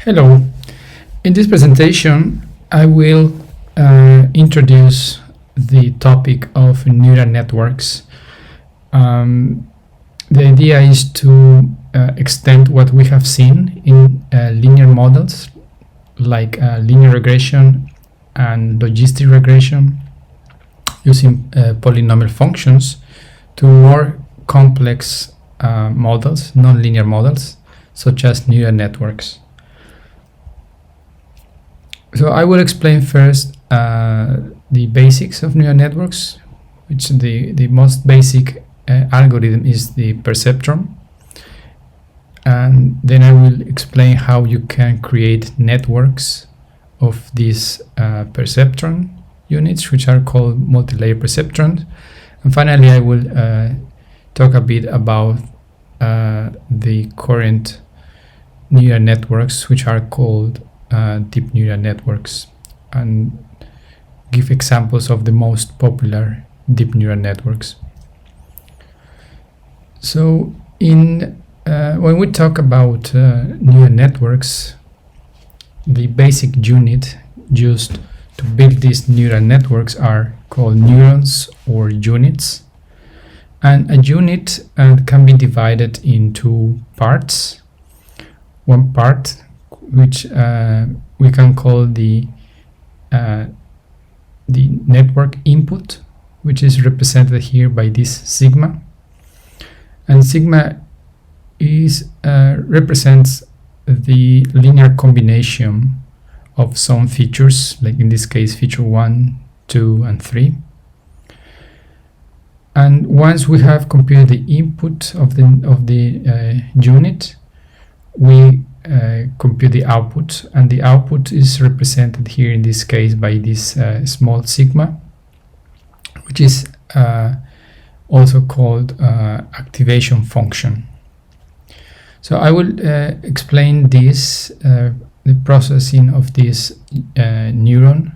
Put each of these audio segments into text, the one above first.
Hello. In this presentation, I will introduce the topic of neural networks. The idea is to extend what we have seen in linear models like linear regression and logistic regression using polynomial functions to more complex models, nonlinear models, such as neural networks. So I will explain first the basics of neural networks, which the most basic algorithm is the perceptron. And then I will explain how you can create networks of these perceptron units, which are called multi-layer perceptrons. And finally, I will talk a bit about the current neural networks, which are called deep neural networks, and give examples of the most popular deep neural networks. So when we talk about neural networks, the basic unit used to build these neural networks are called neurons or units. And a unit can be divided into parts. One part, which we can call the network input, which is represented here by this sigma. And sigma represents the linear combination of some features, like in this case feature 1, 2, and 3. And once we have computed the input of the unit, we compute the output, and the output is represented here in this case by this small sigma, which is also called activation function. So I will explain this, the processing of this neuron,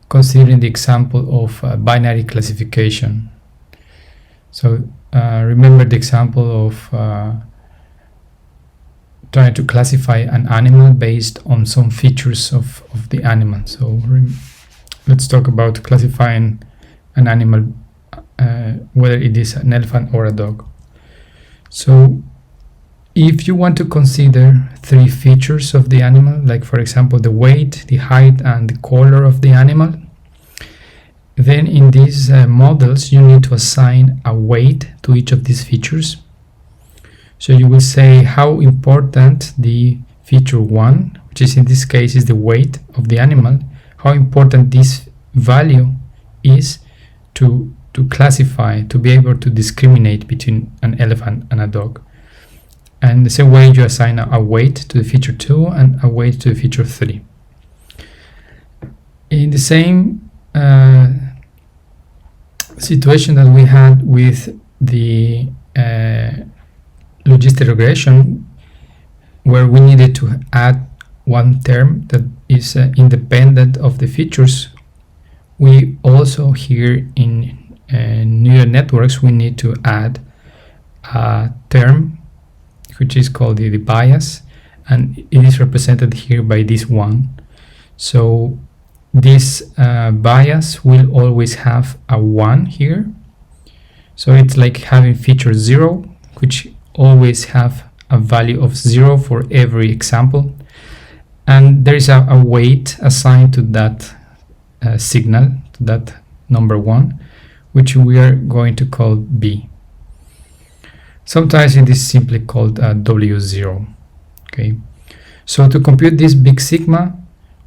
considering the example of binary classification. So remember the example of trying to classify an animal based on some features of the animal. So let's talk about classifying an animal, whether it is an elephant or a dog. So if you want to consider 3 features of the animal, like for example the weight, the height, and the color of the animal, then in these models you need to assign a weight to each of these features. So you will say how important the feature 1, which is in this case is the weight of the animal, how important this value is to classify, to be able to discriminate between an elephant and a dog. And the same way you assign a weight to the feature 2 and a weight to the feature 3. In the same situation that we had with the logistic regression, where we needed to add one term that is independent of the features, we also here in neural networks we need to add a term which is called the bias, and it is represented here by this one. So this bias will always have a 1 here. So it's like having feature 0, which always have a value of 0 for every example, and there is a weight assigned to that signal, to that number 1, which we are going to call B. Sometimes it is simply called W0. Okay, so to compute this big sigma,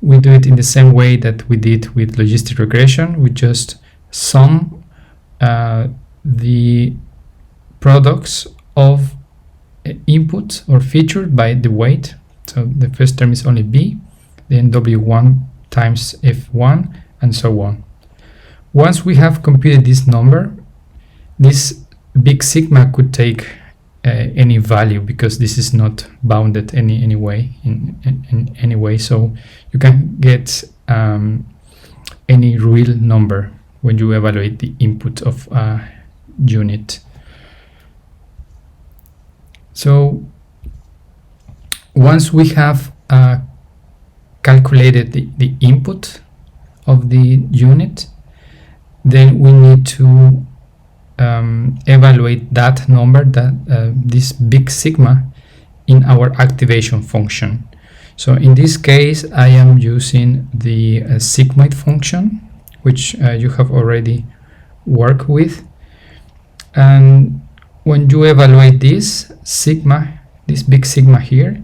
we do it in the same way that we did with logistic regression. We just sum the products of input or feature by the weight. So the first term is only B, then W1 times F1, and so on. Once we have computed this number, this big sigma could take any value, because this is not bounded any way in any way. So you can get any real number when you evaluate the input of a unit. So once we have calculated the input of the unit, then we need to evaluate that number, this big sigma, in our activation function. So in this case, I am using the sigmoid function, which you have already worked with. And when you evaluate this sigma, this big sigma here,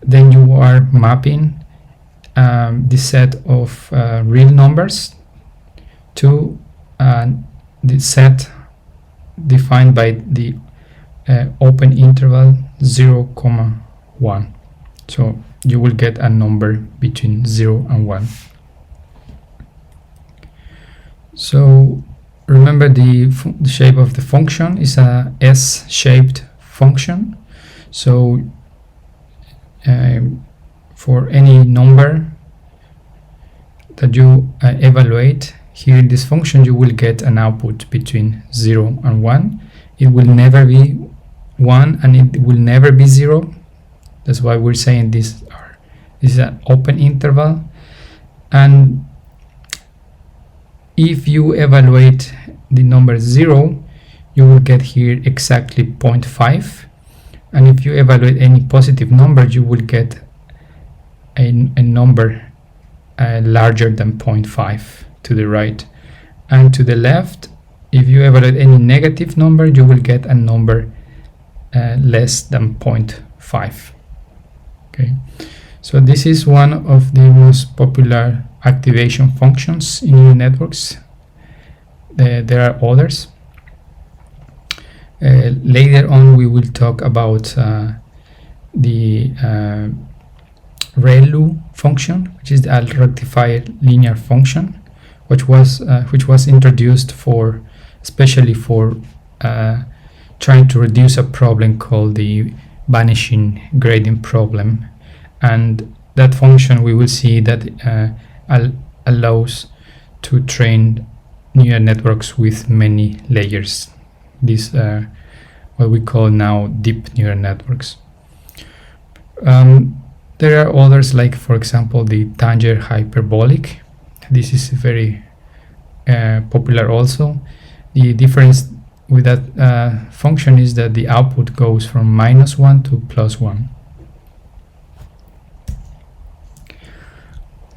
then you are mapping the set of real numbers to the set defined by the open interval 0, 1. So you will get a number between 0 and 1. So remember, the shape of the function is a S-shaped function. So for any number that you evaluate here in this function, you will get an output between 0 and 1. It will never be 1 and it will never be 0. That's why we're saying this is an open interval. And if you evaluate the number 0, you will get here exactly 0.5. And if you evaluate any positive number, you will get a number larger than 0.5 to the right. And to the left, if you evaluate any negative number, you will get a number less than 0.5. Okay, so this is one of the most popular activation functions in neural networks. There are others. Later on, we will talk about the ReLU function, which is the rectified linear function, which was introduced especially for trying to reduce a problem called the vanishing gradient problem. And that function, we will see that allows to train neural networks with many layers. These what we call now deep neural networks. There are others, like for example the tangent hyperbolic. This is very popular also. The difference with that function is that the output goes from -1 to +1.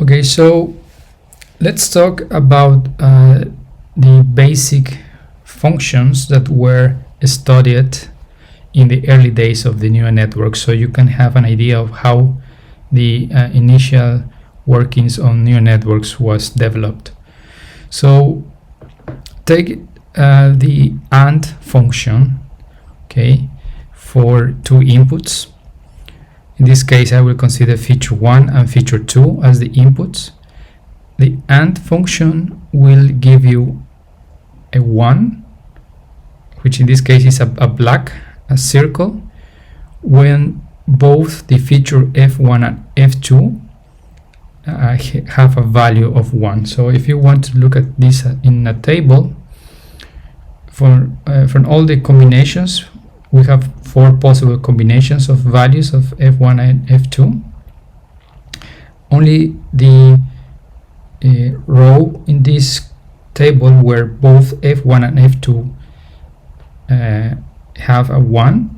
Okay, so let's talk about the basic functions that were studied in the early days of the neural network, so you can have an idea of how the initial workings on neural networks was developed. So take the AND function, okay, for two inputs. In this case, I will consider feature 1 and feature 2 as the inputs. The AND function will give you a 1, which in this case is a black circle, when both the feature F1 and F2 have a value of 1. So if you want to look at this in a table, from all the combinations, we have 4 possible combinations of values of F1 and F2. Only the row in this table where both F1 and F2 have a 1,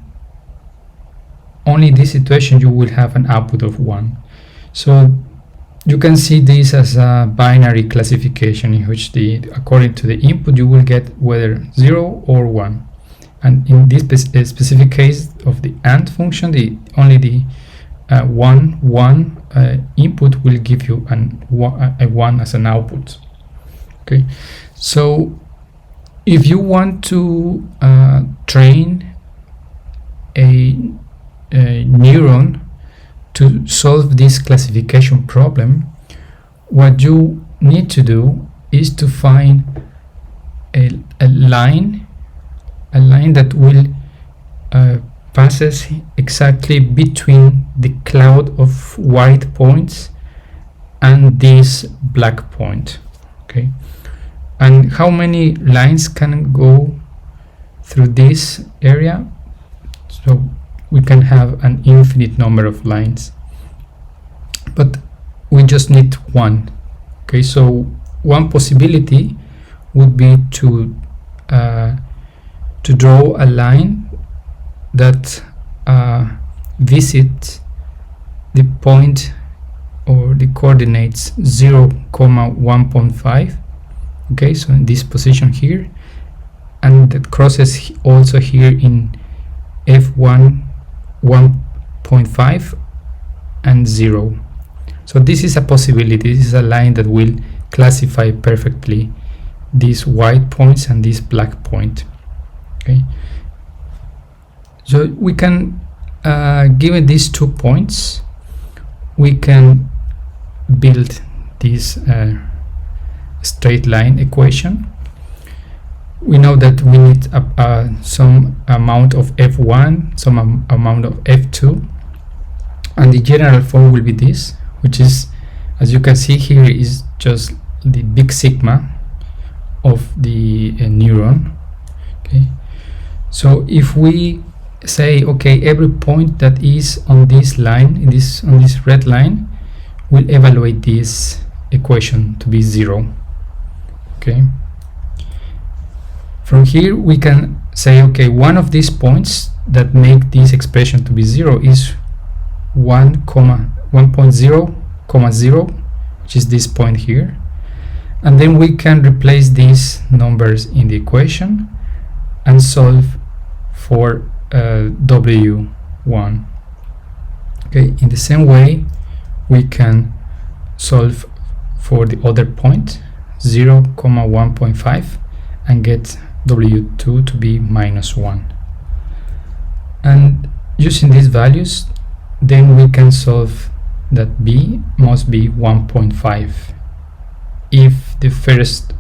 only in this situation you will have an output of 1. So you can see this as a binary classification in which according to the input you will get whether 0 or 1. And in this specific case of the AND function, only the 1 input will give you a 1 as an output. Okay, so if you want to train a neuron to solve this classification problem, what you need to do is to find a line that will passes exactly between the cloud of white points and this black point. Okay, and how many lines can go through this area? So we can have an infinite number of lines, but we just need one. Okay, so one possibility would be to draw a line that visits the point or the coordinates 0, 1.5. Okay, so in this position here, and that crosses also here in f1, 1.5 and 0. So this is a possibility. This is a line that will classify perfectly these white points and this black point. Okay, so we can given these 2 points, we can build this straight line equation. We know that we need some amount of f1, some amount of f2, and the general form will be this, which is, as you can see here, is just the big sigma of the neuron. Okay, so if we say, okay, every point that is on this line, on this red line, will evaluate this equation to be 0. Okay, from here we can say, okay, one of these points that make this expression to be 0 is 1.0, which is this point here, and then we can replace these numbers in the equation and solve for W1. Okay, in the same way we can solve for the other point 0, 1.5 and get W2 to be -1. And using these values, then we can solve that B must be 1.5 if the first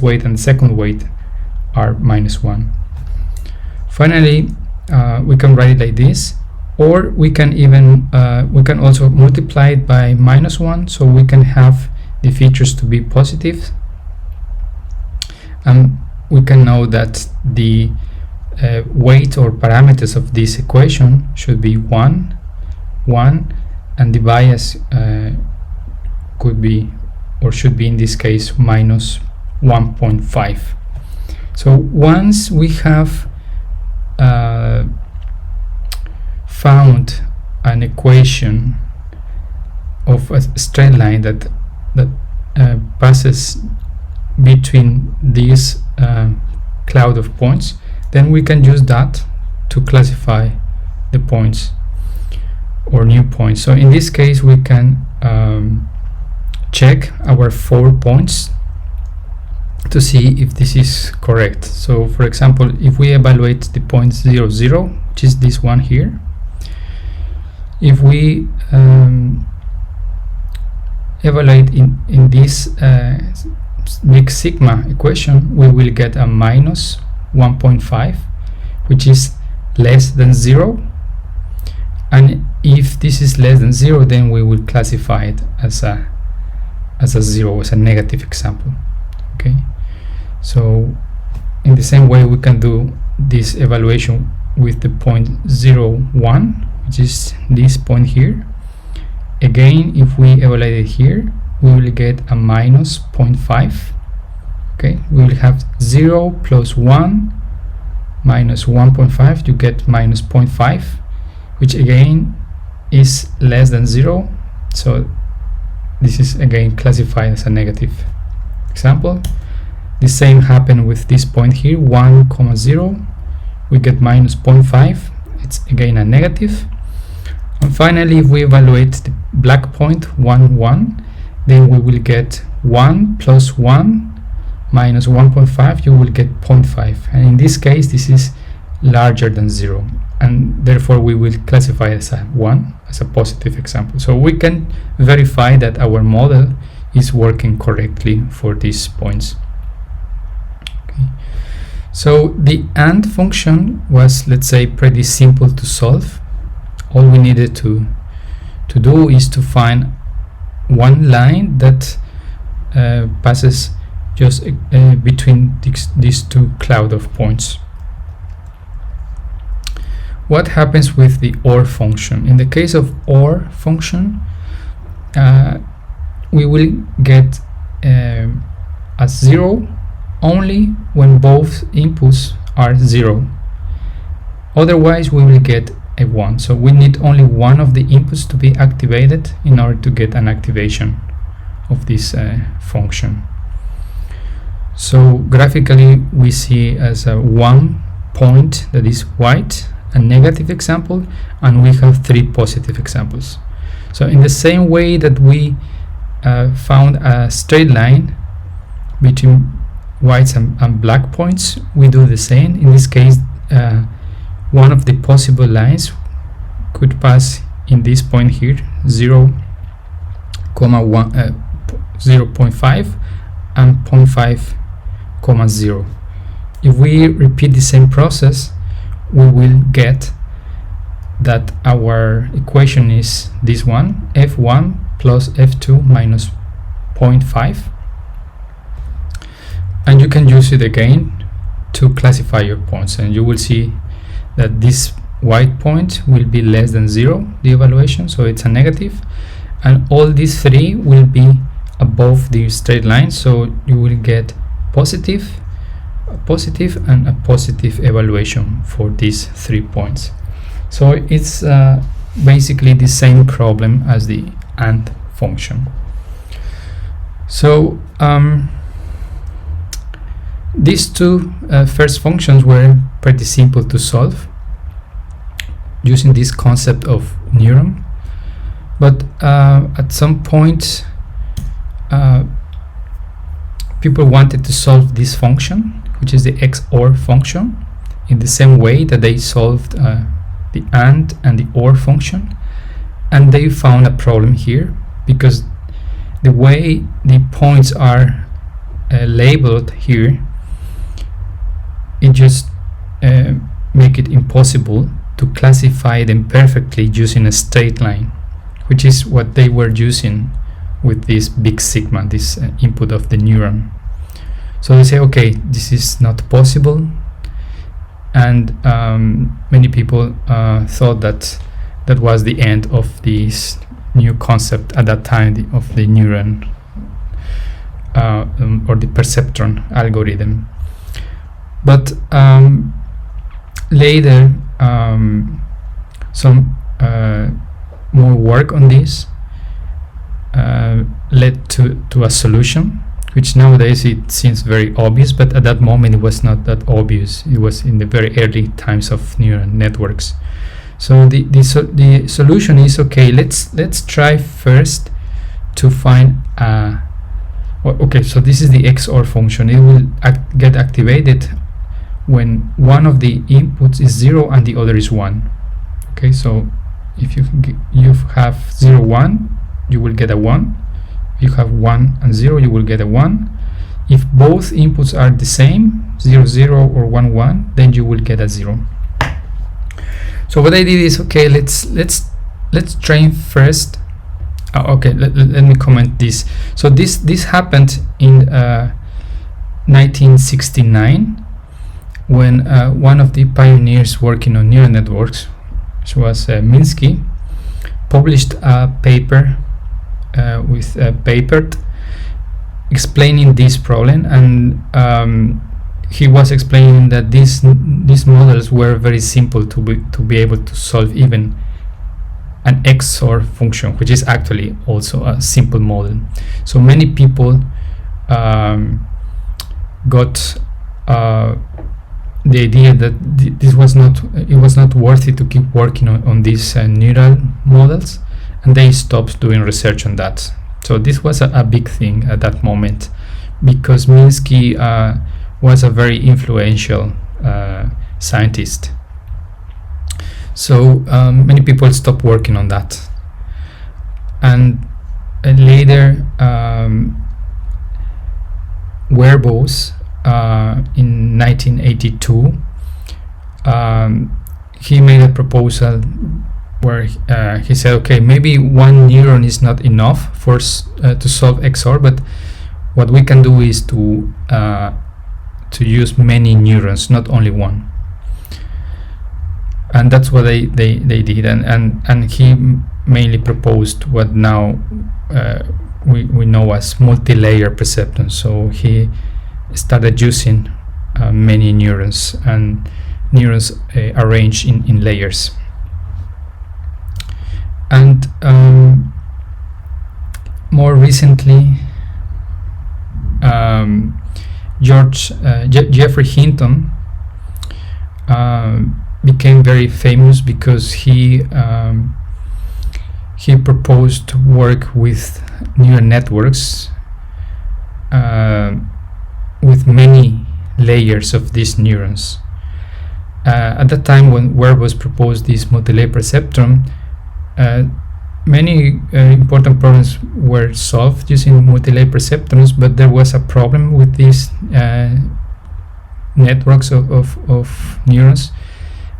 weight and the second weight are -1. Finally, we can write it like this, or we can even we can also multiply it by -1, so we can have the features to be positive, and we can know that the weight or parameters of this equation should be 1, and the bias could be, or should be in this case, -1.5. So once we have found an equation of a straight line that passes between these cloud of points, then we can use that to classify the points or new points. So in this case we can check our 4 points to see if this is correct. So for example, if we evaluate the point 0, 0, which is this one here, if we evaluate in this big sigma equation, we will get a -1.5, which is less than 0, and if this is less than 0, then we will classify it as a 0, as a negative example. Okay, so in the same way we can do this evaluation with the point 0, 1, which is this point here. Again, if we evaluate it here, we will get a -0.5. Okay, we will have 0 plus 1 minus 1.5, you get -0.5, which again is less than 0, so this is again classified as a negative example. The same happened with this point here, 1, 0, we get -0.5, it's again a negative. And finally, if we evaluate the black point 1, 1, then we will get 1 plus 1 minus 1.5, you will get 0.5, and in this case this is larger than 0, and therefore we will classify it as a 1, as a positive example. So we can verify that our model is working correctly for these points. Okay. So the AND function was, let's say, pretty simple to solve. All we needed to do is to find one line that passes just between these 2 cloud of points. What happens with the OR function? In the case of OR function, we will get a 0 only when both inputs are 0. Otherwise we will get a 1. So we need only one of the inputs to be activated in order to get an activation of this function. So graphically we see as a 1 point that is white, a negative example, and we have 3 positive examples. So in the same way that we found a straight line between whites and black points, we do the same. In this case, one of the possible lines could pass in this point here, 0.5 and 0.5, If we repeat the same process, we will get that our equation is this one, f1 plus f2 minus 0.5, and you can use it again to classify your points, and you will see that this white point will be less than 0, the evaluation, so it's a negative, and all these 3 will be above the straight line, so you will get positive, a positive, and a positive evaluation for these 3 points. So it's basically the same problem as the AND function. So these two first functions were pretty simple to solve using this concept of neuron, but at some point people wanted to solve this function, which is the XOR function, in the same way that they solved the AND and the OR function, and they found a problem here because the way the points are labeled here, it just make it impossible to classify them perfectly using a straight line, which is what they were using with this big sigma, this input of the neuron. So they say, okay, this is not possible, and many people thought that that was the end of this new concept at that time of the neuron or the perceptron algorithm. But later some more work on this led to a solution, which nowadays it seems very obvious, but at that moment it was not that obvious. It was in the very early times of neural networks. So the solution is, okay, let's try first to find okay, so this is the XOR function. It will get activated when one of the inputs is 0 and the other is 1. Okay, so if you have 0, 1, you will get a 1. If you have 1 and 0, you will get a 1. If both inputs are the same, 0, 0 or 1, 1, then you will get a 0. So what I did is, okay, let's train first. Okay, let me comment this. So this happened in 1969 when one of the pioneers working on neural networks, which was Minsky, published a paper with Papert explaining this problem, and he was explaining that these models were very simple to be able to solve even an XOR function, which is actually also a simple model. So many people got the idea that it was not worth it to keep working on these neural models, and they stopped doing research on that. So this was a big thing at that moment, because Minsky was a very influential scientist. So many people stopped working on that, and later Werbos in 1982 he made a proposal where he said, okay, maybe one neuron is not enough for to solve XOR, but what we can do is to use many neurons, not only one. And that's what they did, and he mainly proposed what now we know as multi-layer perceptrons. So he started using many neurons, and neurons arranged in layers. And more recently, Geoffrey Hinton became very famous because he proposed to work with neural networks with many layers of these neurons. At that time, when Ware was proposed this multi-layer perceptron, many important problems were solved using multi-layer perceptrons, but there was a problem with these networks of neurons,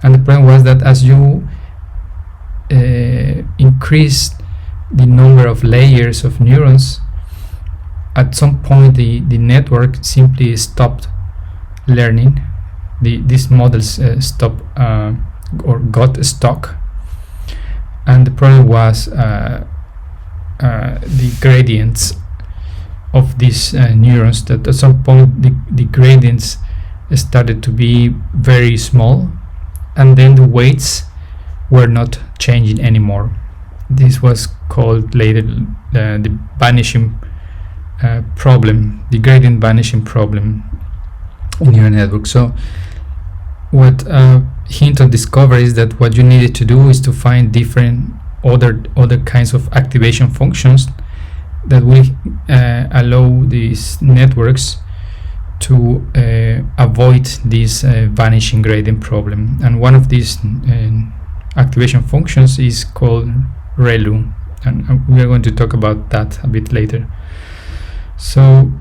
and the problem was that as you increase the number of layers of neurons, at some point the network simply stopped learning. These models stopped or got stuck, and the problem was the gradients of these neurons, that at some point the gradients started to be very small, and then the weights were not changing anymore. This was called later the vanishing problem, the gradient vanishing problem in neural networks. So what Hinton discovered is that what you needed to do is to find different other kinds of activation functions that will allow these networks to avoid this vanishing gradient problem. And one of these activation functions is called ReLU, and we are going to talk about that a bit later. So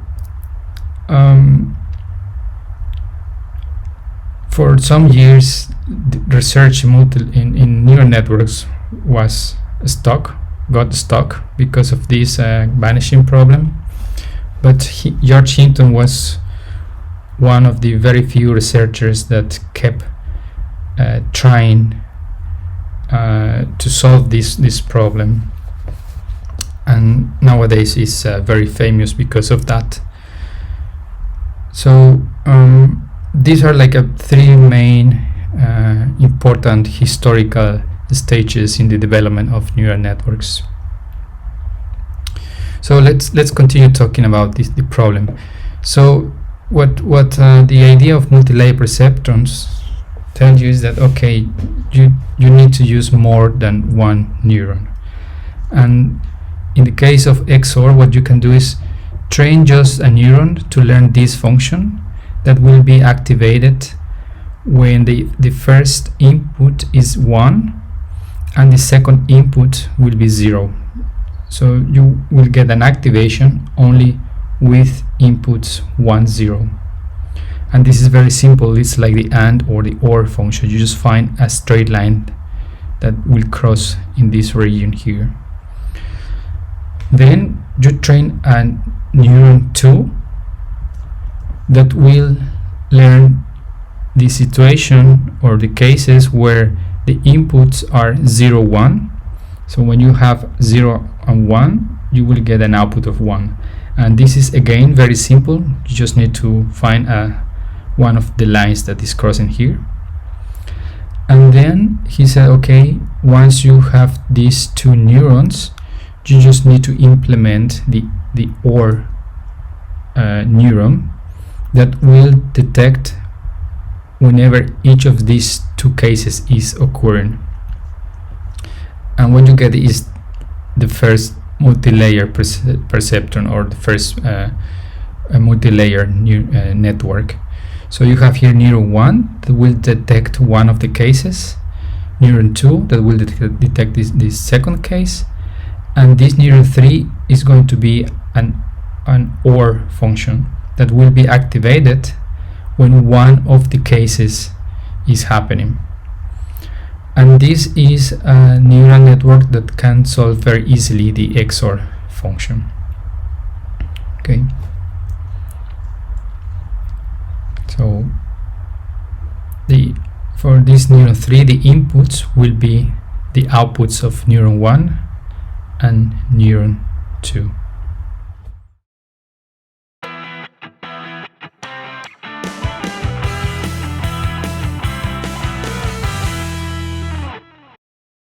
for some years, the research in neural networks was got stuck because of this vanishing problem. But George Hinton was one of the very few researchers that kept trying to solve this problem, and nowadays is very famous because of that. So these are like three main important historical stages in the development of neural networks. So let's continue talking about the problem. So what the idea of multi-layer perceptrons tells you is that, okay, you need to use more than one neuron. And in the case of XOR, what you can do is train just a neuron to learn this function that will be activated when the first input is 1 and the second input will be 0. So you will get an activation only with inputs 1, 0. And this is very simple. It's like the AND or the OR function. You just find a straight line that will cross in this region here. Then you train a neuron 2 that will learn the situation or the cases where the inputs are 0, 1. So when you have 0 and 1, you will get an output of 1. And this is again very simple. You just need to find one of the lines that is crossing here. And then he said, okay, once you have these two neurons, you just need to implement the OR neuron that will detect whenever each of these two cases is occurring. And what you get is the first multi-layer perceptron, or the first multi-layer network. So you have here neuron 1 that will detect one of the cases, neuron 2 that will detect this second case, and this neuron 3 is going to be an OR function that will be activated when one of the cases is happening. And this is a neural network that can solve very easily the XOR function. Okay. So for this neuron 3, the inputs will be the outputs of neuron 1 and neuron 2.